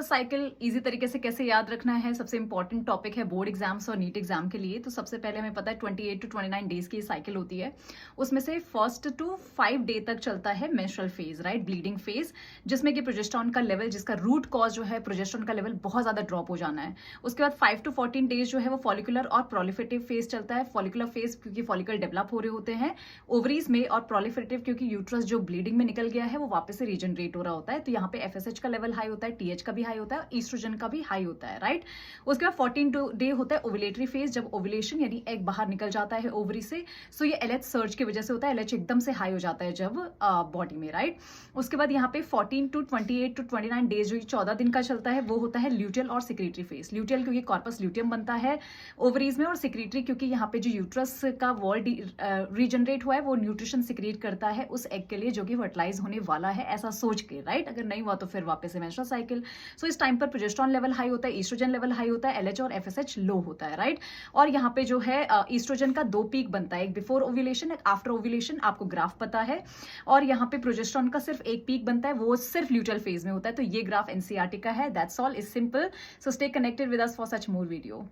Cycle easy तरीके से कैसे याद रखना है, सबसे इंपॉर्टेंट टॉपिक है बोर्ड एग्जाम्स और नीट एग्जाम के लिए। तो सबसे पहले हमें पता है 28 टू 29 डेज की साइकिल होती है। उसमें से 1 to 5 डे तक चलता है menstrual phase, right, bleeding phase, जिसमें कि प्रोजेस्टेरॉन का लेवल, जिसका रूट कॉज जो है प्रोजेस्टेरॉन का लेवल बहुत ज्यादा ड्रॉप हो जाना है। उसके बाद 5 to 14 डेज जो है वो फॉलिकुलर और प्रोलिफरेटिव फेज चलता है। फॉलिकुलर फेज क्योंकि फॉलिकल डेवलप हो रहे होते हैं ओवरीज में, और प्रोलिफरेटिव क्योंकि यूट्रस जो ब्लीडिंग में निकल गया है वो वापस से रीजनरेट हो रहा होता है। तो यहाँ पे FSH का लेवल हाई होता है, TH का भी हाई होता है, ईस्ट्रोजन का भी हाई होता है, राइट। उसके बाद 14 डे होता है ओवुलेटरी फेज, जब ओवुलेशन यानी एग बाहर निकल जाता है ओवरी से। सो ये LH सर्ज की वजह से होता है, LH एकदम से हाई हो जाता है जब बॉडी में, राइट। उसके बाद यहाँ पे 14 to 28 to 29 डेज जो 14 दिन का चलता है वो होता है ल्यूटियल और सिक्रेटरी फेज। ल्यूटियल क्योंकि कॉर्पस ल्यूटियम बनता है ओवरीज में, और सिक्रेटरी क्योंकि यहाँ पे जो यूट्रस का वॉल रीजनरेट हुआ है वो न्यूट्रिशन सिक्रेट करता है उस एग के लिए जो कि फर्टिलाइज होने वाला है, ऐसा सोच के, राइट। अगर नहीं हुआ तो फिर वापस से मेंस्ट्रुअल साइकिल। सो इस टाइम पर प्रोजेस्टेरॉन लेवल हाई होता है, ईस्ट्रोजन लेवल हाई होता है, LH और FSH लो होता है, राइट। और यहाँ पे जो है ईस्ट्रोजन का 2 पीक बनता है, एक बिफोर ओव्यूलेशन, एक आफ्टर ओव्यूलेशन, आपको ग्राफ पता है। और यहाँ पे प्रोजेस्टेरॉन का सिर्फ एक पीक बनता है, वो सिर्फ ल्यूटियल फेज में होता है। तो ये ग्राफ NCERT का है। That's all, is simple. So stay connected with us for such more video.